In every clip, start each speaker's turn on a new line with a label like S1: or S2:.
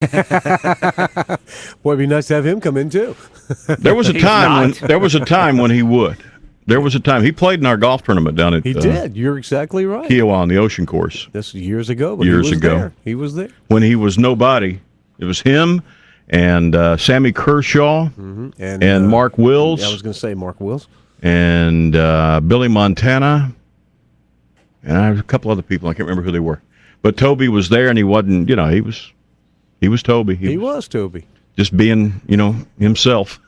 S1: Boy, it'd be nice to have him come in too.
S2: There was a time when he would. There was a time he played in our golf tournament down at.
S1: He did. You're exactly right.
S2: Kiowa on the Ocean Course.
S1: This was years ago. But
S2: years
S1: he was
S2: ago,
S1: there. He was there
S2: when he was nobody. It was him and Sammy Kershaw and Mark Wills.
S1: Yeah, I was going to say Mark Wills
S2: and Billy Montana, and I have a couple other people. I can't remember who they were, but Toby was there, and he wasn't. He was Toby.
S1: He was Toby.
S2: Just being, himself.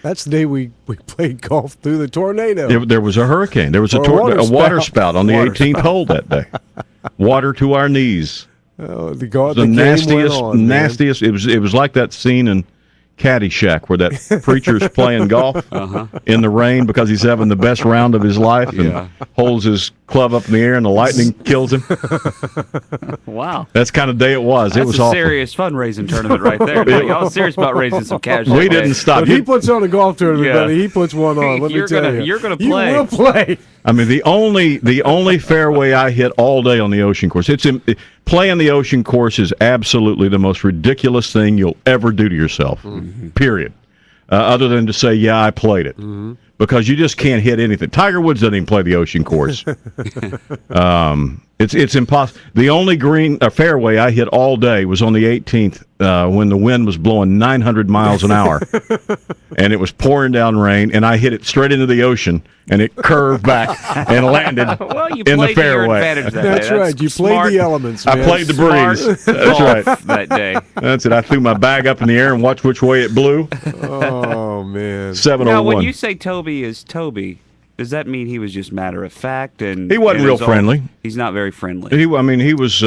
S1: That's the day we played golf through the tornado.
S2: There was a hurricane. There was a water spout on the 18th hole that day. Water to our knees.
S1: Oh, the
S2: nastiest. It was like that scene in Caddyshack where that preacher's playing golf in the rain because he's having the best round of his life and holds his club up in the air and the lightning kills him.
S3: Wow.
S2: That's the kind of day it was.
S3: That's
S2: it was
S3: a
S2: awful.
S3: serious fundraising tournament right there. Y'all serious about raising some cash?
S2: We didn't stop.
S1: But he puts on a golf tournament, buddy. He puts one on. Let me tell you.
S3: You're going to play.
S1: You will play.
S2: I mean, the only fairway I hit all day on the Ocean Course. Playing the Ocean Course is absolutely the most ridiculous thing you'll ever do to yourself. Period. Other than to say, yeah, I played it, because you just can't hit anything. Tiger Woods doesn't even play the Ocean Course. It's impossible. The only fairway I hit all day was on the 18th when the wind was blowing 900 miles an hour, and it was pouring down rain, and I hit it straight into the ocean, and it curved back and landed in the fairway.
S1: That's right. You played the elements, man.
S2: I played the breeze. That's right.
S3: That day.
S2: That's it. I threw my bag up in the air and watched which way it blew.
S1: Oh, man.
S2: 701.
S3: Now, when you say Toby is Toby, does that mean he was just matter of fact? And
S2: he wasn't real friendly.
S3: He's not very friendly.
S2: He was.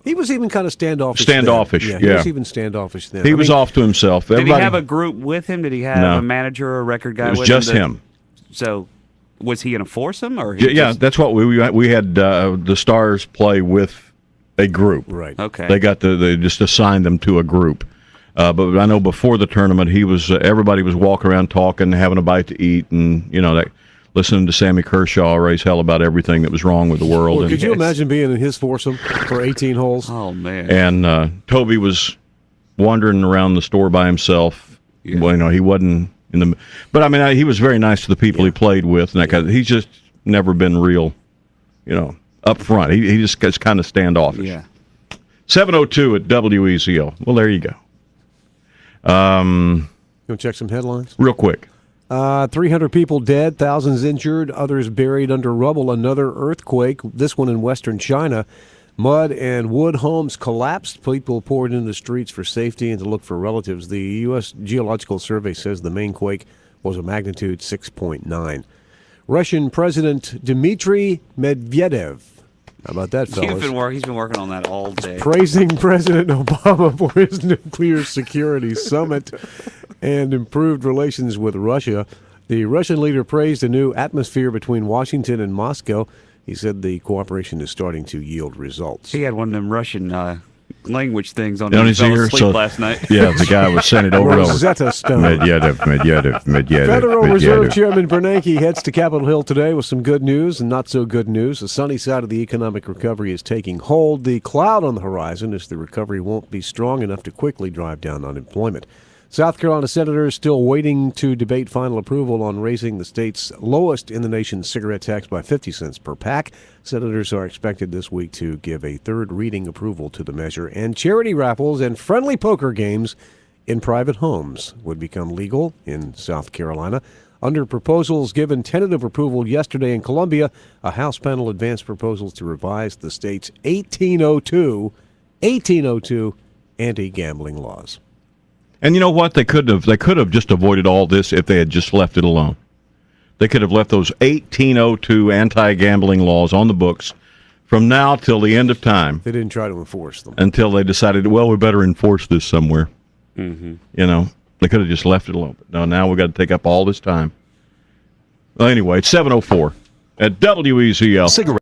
S1: He was even kind of standoffish.
S2: Standoffish.
S1: He was even standoffish then.
S2: He was off to himself.
S3: Did he have a group with him? Did he have a manager or a record guy?
S2: It was
S3: with
S2: just
S3: him?
S2: him.
S3: So, was he in a foursome or?
S2: That's what we had. The Stars play with a group.
S1: Right.
S3: Okay.
S2: They just assigned them to a group. But I know before the tournament, he was. Everybody was walking around talking, having a bite to eat, and listening to Sammy Kershaw raise hell about everything that was wrong with the world.
S1: Well, could you imagine being in his foursome for 18 holes?
S3: Oh, man.
S2: And Toby was wandering around the store by himself. Yeah. Well, he wasn't in the... But, I mean, he was very nice to the people he played with. And that kind of, he's just never been real, up front. He just gets kind of standoffish.
S3: Yeah.
S2: 7:02 at WEZL. Well, there you go.
S1: You want to check some headlines?
S2: Real quick.
S1: 300 people dead, thousands injured, others buried under rubble. Another earthquake, this one in western China. Mud and wood homes collapsed. People poured into the streets for safety and to look for relatives. The U.S. Geological Survey says the main quake was a magnitude 6.9. Russian President Dmitry Medvedev. How about that, fellas?
S3: He's been working on that all day.
S1: Praising President Obama for his nuclear security summit and improved relations with Russia. The Russian leader praised a new atmosphere between Washington and Moscow. He said the cooperation is starting to yield results.
S3: He had one of them Russian language things on
S2: his ear
S3: last night.
S2: Yeah, the guy was sending it over and over.
S1: Rosetta Stone.
S2: Medvedev.
S1: Federal Reserve Chairman Bernanke heads to Capitol Hill today with some good news and not so good news. The sunny side of the economic recovery is taking hold. The cloud on the horizon is the recovery won't be strong enough to quickly drive down unemployment. South Carolina senators still waiting to debate final approval on raising the state's lowest in the nation cigarette tax by 50 cents per pack. Senators are expected this week to give a third reading approval to the measure, and charity raffles and friendly poker games in private homes would become legal in South Carolina. Under proposals given tentative approval yesterday in Columbia, a House panel advanced proposals to revise the state's 1802 anti-gambling laws.
S2: And you know what? They could have just avoided all this if they had just left it alone. They could have left those 1802 anti-gambling laws on the books from now till the end of time.
S1: They didn't try to enforce them.
S2: Until they decided, well, we better enforce this somewhere. Mm-hmm. They could have just left it alone. But no, now we've got to take up all this time. Well, anyway, it's 7:04 at WEZL.